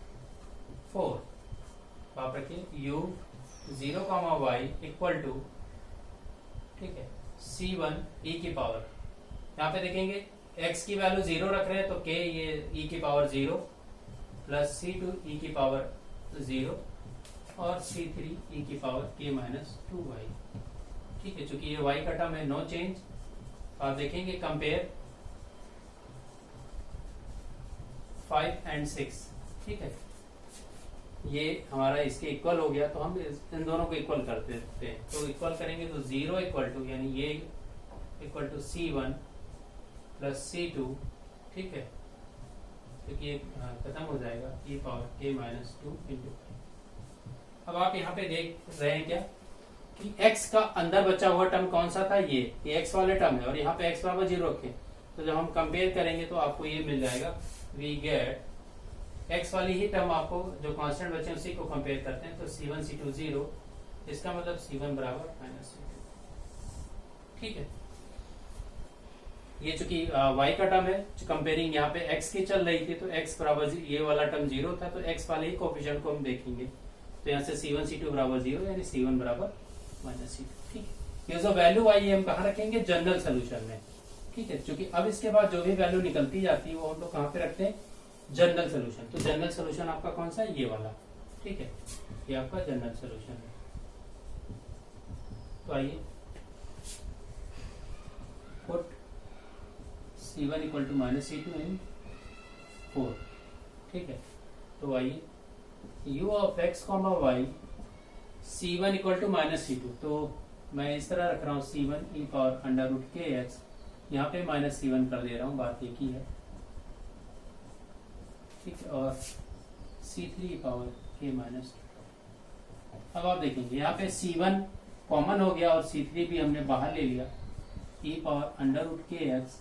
4, आप रखिए u 0 comma y equal to, ठीक है, C1 e की पावर, यहाँ पे देखेंगे x की वैल्यू 0 रख रहे हैं, तो k ये e की पावर 0 प्लस C2 e की पावर 0 और C3 e की पावर k माइनस 2y। ठीक है, चूंकि ये y का टर्म है, नो चेंज। आप देखेंगे कंपेयर 5 एंड 6। ठीक है, ये हमारा इसके इक्वल हो गया, तो हम इन दोनों को इक्वल कर देते हैं। तो इक्वल करेंगे तो 0 इक्वल टू, यानी ये equal to C1 plus C2। ठीक है, क्योंकि ये खत्म हो जाएगा, e power k minus 2 into. अब आप यहाँ पे देख रहे हैं क्या कि x का अंदर बचा हुआ टर्म कौन सा था, ये x वाले टर्म है, और यहाँ पे x बराबर 0 रखे। तो जब हम कंपेयर करेंगे तो आपको ये मिल जाएगा, वी गेट x वाली ही टर्म, आपको जो कांस्टेंट बचे उसी को कंपेयर करते हैं। तो C1 C2 0, इसका मतलब C1 बराबर माइनस C2। ठीक है, ये चूंकि y का टर्म है, कंपेयरिंग यहाँ पे x की चल रही थी, तो x बराबर ये वाला टर्म 0 था, तो x वाले ही कोफिशिएंट को हम देखेंगे। तो यहाँ से C1 C2 बराबर 0, यानी C1 बराबर -C2। ठीक है, ये जो वैल्यू आई है हम कहाँ रखेंगे, जनरल सोल्यूशन में। ठीक है, क्योंकि अब इसके बाद जो भी वैल्यू निकलती जाती है वो हम लोग कहाँ पे रखते हैं, जनरल सोल्यूशन। तो जनरल सोल्यूशन आपका कौन सा है, ये वाला। ठीक है, ये आपका जनरल सोल्यूशन है। तो आइए put C1 equal to -C2 इन 4। ठीक है, तो आइए u of x, y C1 equal to -C2, तो मैं इस तरह रख रहा हूँ C1 e power under root kx, यहाँ पे -C1 कर दे रहा हूँ, बात एक ही है। ठीक है, और C3 पावर k माइनस। अब आप देखेंगे यहाँ पे C1 कॉमन हो गया और C3 भी हमने बाहर ले लिया, e power under root kx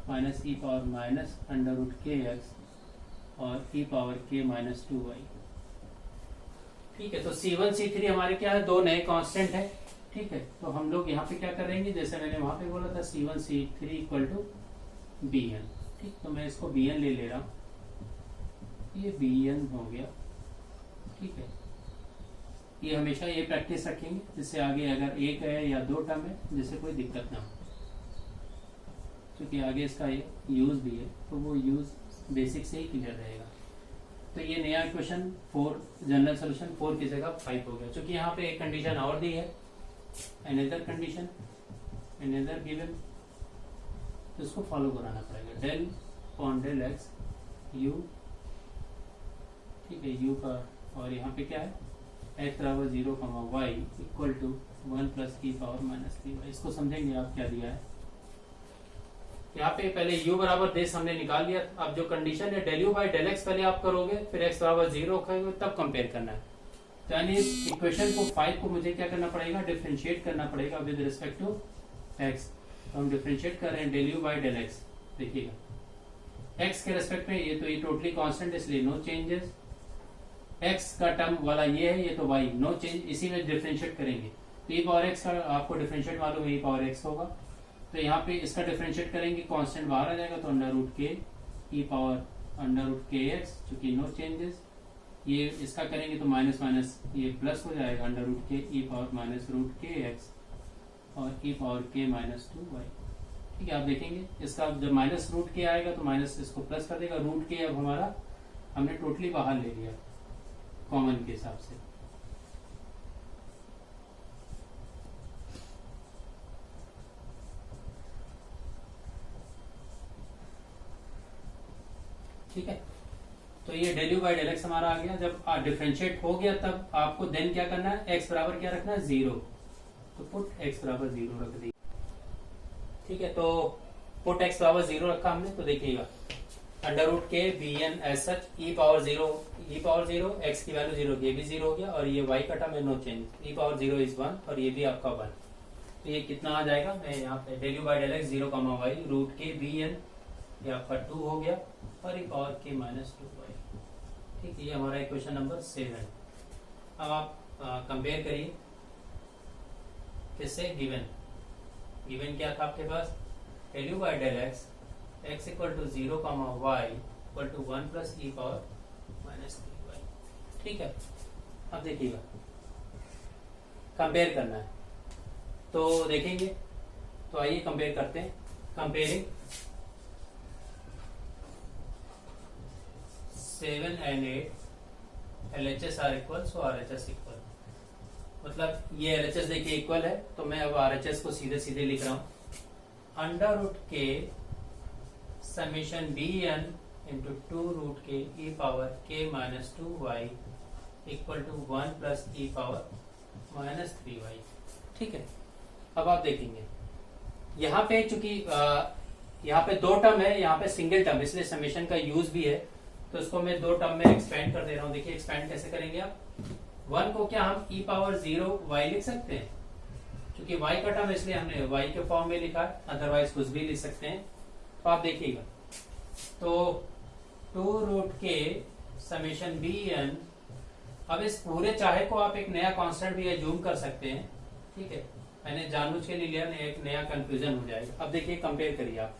minus e power minus under root kx और e power k minus 2y। ठीक है, तो C1 C3 हमारे क्या है, दो नए कांस्टेंट है। ठीक है, तो हम लोग यहाँ पे क्या करेंगे, जैसे मैंने वहां पे बोला था C1 C3 equal to bn। ठीक, तो मैं इसको bn ले रहा हूँ, ये bn हो गया। ठीक है, ये हमेशा ये प्रैक्टिस रखेंगे, जिससे आगे अगर एक है या दो टर्म है, जिससे कोई दिक्कत ना हो, क्योंकि आगे इसका ये यूज भी है, तो वो यूज बेसिक से ही क्लियर रहेगा। तो ये नया इक्वेशन 4, जनरल सोल्यूशन 4 की जगह 5 हो गया, क्योंकि यहाँ पे एक कंडीशन और दी है, another condition, another given, तो इसको फॉलो कराना पड़ेगा। Del upon del x u, ठीक है, u का, और यहाँ पे क्या है, x बराबर 0, y equal to 1 plus e power minus 3y। इसको समझेंगे आप क्या दिया है। यहाँ पे पहले u बराबर देश हमने निकाल लिया। अब जो कंडीशन है del u by del x पहले आप करोगे, फिर x बराबर 0 करोगे, तब कंपेयर करना है। तो यानी इस इक्वेशन को 5 को मुझे क्या करना पड़ेगा, डिफरेंशिएट करना पड़ेगा विद रिस्पेक्ट टू x। तो हम डिफरेंशिएट कर रहे हैं del u by del x. देखिएगा x के रेस्पेक्ट में, ये तो ये टोटली कांस्टेंट, इसलिए नो चेंजेस। x का टर्म वाला ये है, ये तो y, नो चेंज, इसी में डिफरेंशिएट करेंगे। तो e पावर x का आपको डिफरेंशिएट मालूम है, e पावर x होगा। तो यहाँ पे इसका डिफरेंशिएट करेंगे, कांस्टेंट बाहर आ जाएगा, तो under root k e power under root k x, चूंकि नो चेंजेस। ये इसका करेंगे तो माइनस माइनस ये प्लस हो जाएगा, under root k e power minus root k x और e power k minus 2y। ठीक है, आप देखेंगे इसका जब माइनस रूट के आएगा तो माइनस इसको प्लस कर देगा। रूट के अब हमारा हमने टोटली बाहर ले लिया कॉमन के हिसाब से। ठीक है, तो ये del u by del x हमारा आ गया। जब डिफरेंशिएट हो गया तब आपको देन क्या करना है, x बराबर क्या रखना है, 0। तो पुट x बराबर 0 रख दी। ठीक है, तो पुट x बराबर 0 रखा हमने। तो देखिएगा under root k bn as such e power 0 x की वैल्यू 0, ये भी 0 हो गया, और ये y का टर्म है no change, e power 0 is 1 और ये भी आपका 1। तो ये कितना आ जाएगा, मैं यहाँ पे del u by del x 0, y root k bn, ये आपका 2 हो गया, और e power k minus 2y। ठीक है, ये हमारा इक्वेशन नंबर 7। अब आप कंपेयर करिए किससे, गिवन क्या था आपके पास, del u by del x x equal to 0, y equal to 1 plus e power minus 3y। ठीक है, अब देखिएगा कंपेयर करना है, तो देखेंगे, तो आइए कंपेयर करते हैं। Comparing 7 and 8 LHS are equal, so RHS equal, मतलब ये LHS देखिए इक्वल है, तो मैं अब RHS को सीधे सीधे लिख रहा हूं, under root k summation bn into 2 root k e power k minus 2y equal to 1 plus e power minus 3y। ठीक है, अब आप देखेंगे यहाँ पे चूंकि यहाँ पे दो टर्म है, यहाँ पे सिंगल टर्म, इसलिए समेशन का यूज भी है, तो इसको मैं दो टर्म में एक्सपेंड कर दे रहा हूँ। देखिए एक्सपेंड कैसे करेंगे आप, 1 को क्या हम e पावर 0y लिख सकते हैं, क्योंकि y का टर्म इसलिए हमने y के फॉर्म में लिखा है, अदरवाइज कुछ भी लिख सकते हैं। तो आप देखिएगा, तो 2 रूट के समेशन bn, अब इस पूरे चाहे को आप एक नया कांस्टेंट भी जूम कर सकते हैं। ठीक है, मैंने जानबूझ के लिए लिया, एक नया कंफ्यूजन हो जाएगा। अब देखिए कंपेयर करिए आप,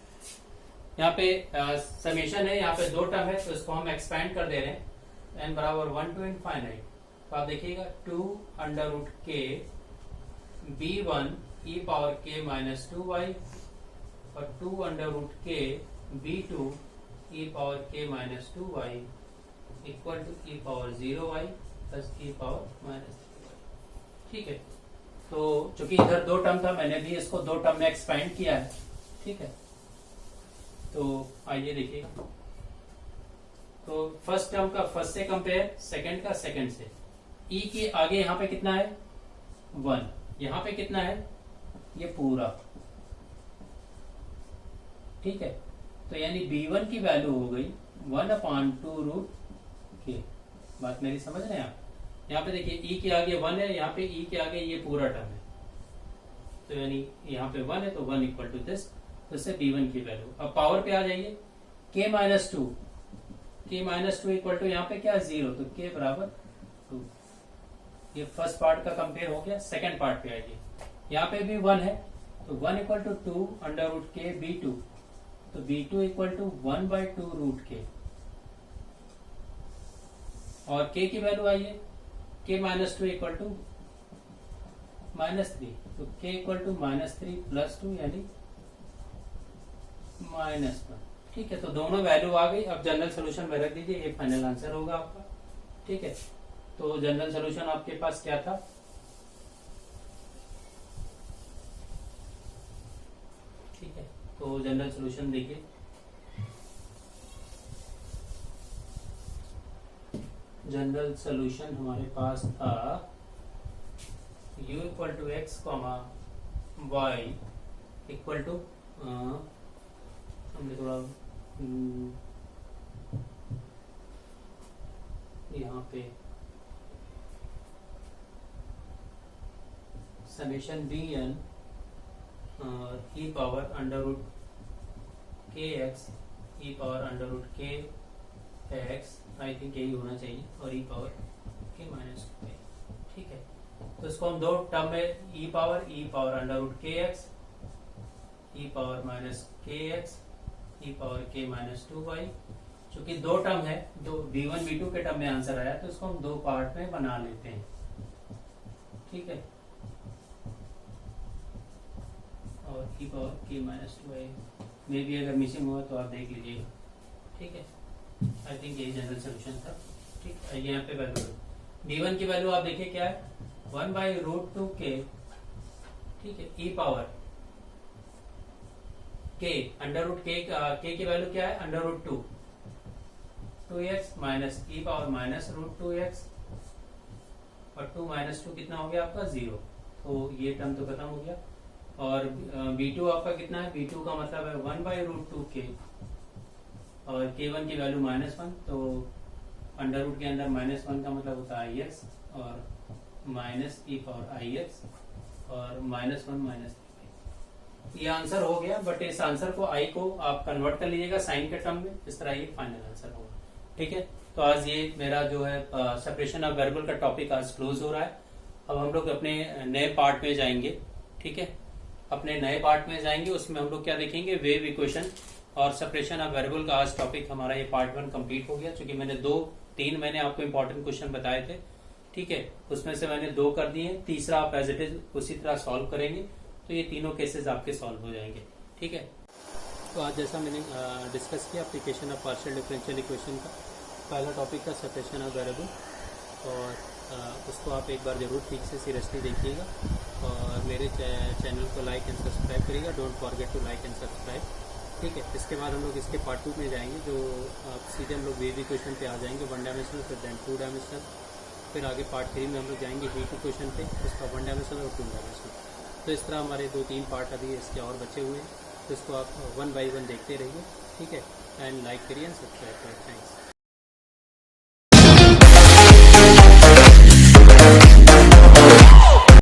यहाँ पे समेशन है, यहाँ पे दो टर्म है तो इसको हम एक्सपेंड कर दे रहे हैं, n बराबर 1 to इनफाइनाइट। तो आप देखिएगा 2 अंडर रूट के b1 e power k minus 2y और 2 under root k b2 e power k minus 2y equal to e power 0y plus e power minus 3y। ठीक है, तो चूंकि इधर दो टर्म था, मैंने भी इसको दो टर्म में एक्सपेंड किया है। ठीक है, तो आइए देखिएगा। तो फर्स्ट टर्म का फर्स्ट से कंपेयर, सेकंड का सेकंड से। e के आगे यहाँ पे कितना है 1, यहाँ पे कितना है ये पूरा। ठीक है, तो यानी b1 की वैल्यू हो गई 1/2 रूट के। बात मेरी समझ रहे हैं आप? यहाँ पे देखिए e के आगे 1 है, यहाँ पे e के आगे ये पूरा टर्म है, तो यानी यहाँ पे 1 है तो 1 इक्वल टू दिस, तो इससे b1 की वैल्यू। अब पावर पे आ जाइए, k माइनस 2 इक्वल टू यहाँ पे क्या 0, तो k बराबर 2। ये फर्स्ट पार्ट का कंपेयर हो गया। सेकंड पार्ट पे आइए, यहाँ पे भी 1 है तो 1 equal to 2 under root k b2, तो b2 इक्वल टू 1/2 रूट के। और k की वैल्यू आइए, k माइनस 2 इक्वल टू -3, तो k इक्वल टू -3 प्लस 2 यानी -1। ठीक है, तो दोनों वैल्यू आ गई। अब जनरल सोल्यूशन में रख दीजिए, ये फाइनल आंसर होगा आपका। ठीक है, तो जनरल सोल्यूशन आपके पास क्या था? ठीक है, तो जनरल सोल्यूशन देखिए, जनरल सोल्यूशन हमारे पास था u equal to x comma y equal to, हमने थोड़ा यहाँ पे summation b n e power under root k x e power under root k x, I think यही होना चाहिए, और ई पावर के माइनस 2। ठीक है, तो इसको हम दो टर्म में ई power under root k x e power minus k x e power k minus 2y। चूंकि दो टर्म है, दो b1 b2 के टर्म में आंसर आया, तो इसको हम दो पार्ट में बना लेते हैं। ठीक है, और ई पावर के माइनस 2y में भी अगर मिसिंग हुआ तो आप देख लीजिएगा। ठीक है, आई थिंक यही जनरल सोल्यूशन था। ठीक है, यहाँ पे वैल्यू b1 की वैल्यू आप देखिए क्या है 1/√2 के। ठीक है, ई पावर के अंडर रूट के की वैल्यू क्या है अंडर रूट 2x माइनस ई पावर माइनस √2x, और 2 माइनस 2 कितना हो गया आपका 0, तो ये टर्म तो खत्म हो गया। और b2 आपका कितना है, b2 का मतलब है 1/√2 के, और k1 की वैल्यू -1, तो अंडर रूट के अंदर -1 का मतलब होता है ix, और माइनस ई पावर ix, और -1 ये आंसर हो गया। बट इस आंसर को आई को आप कन्वर्ट कर लीजिएगा साइन के टर्म में, इस तरह ये फाइनल आंसर होगा। ठीक है, तो आज ये मेरा जो है सेपरेशन ऑफ वेरिएबल का टॉपिक आज क्लोज हो रहा है। अब हम लोग अपने नए पार्ट में जाएंगे। ठीक है, अपने नए पार्ट में जाएंगे, उसमें हम लोग क्या देखेंगे, वेव इक्वेशन और सेपरेशन ऑफ वेरिएबल का आज टॉपिक हमारा ये पार्ट 1 कंप्लीट हो गया। क्योंकि मैंने 2-3 मैंने आपको इंपॉर्टेंट क्वेश्चन बताए थे। ठीक है, उसमें से मैंने 2 कर दिए, तीसरा आप एज इट इज उसी तरह सॉल्व करेंगे, तो ये तीनों केसेस आपके सॉल्व हो जाएंगे। ठीक है, तो आज जैसा मैंने डिस्कस किया application of partial differential equation का पहला टॉपिक था सेपरेशन ऑफ वेरिएबल, और उसको आप एक बार ज़रूर ठीक से सीरियसली देखिएगा, और मेरे चैनल को लाइक एंड सब्सक्राइब करिएगा। Don't forget to like and subscribe. ठीक है, इसके बाद हम लोग इसके पार्ट 2 में जाएंगे, जो सीधे हम लोग वेव इक्वेशन पे आ जाएंगे, 1 डायमेंशनल, फिर देन 2 डायमेंशनल, फिर आगे पार्ट 3 में हम लोग जाएंगे हीट इक्वेशन पे, उसका 1 डायमेंशनल और 2 डायमेंशनल। तो इस तरह हमारे 2-3 पार्ट अभी इसके और बचे हुए हैं, तो इसको आप 1 बाय 1 देखते रहिए। ठीक है, एंड लाइक करिए एंड सब्सक्राइब करिए। थैंक्स।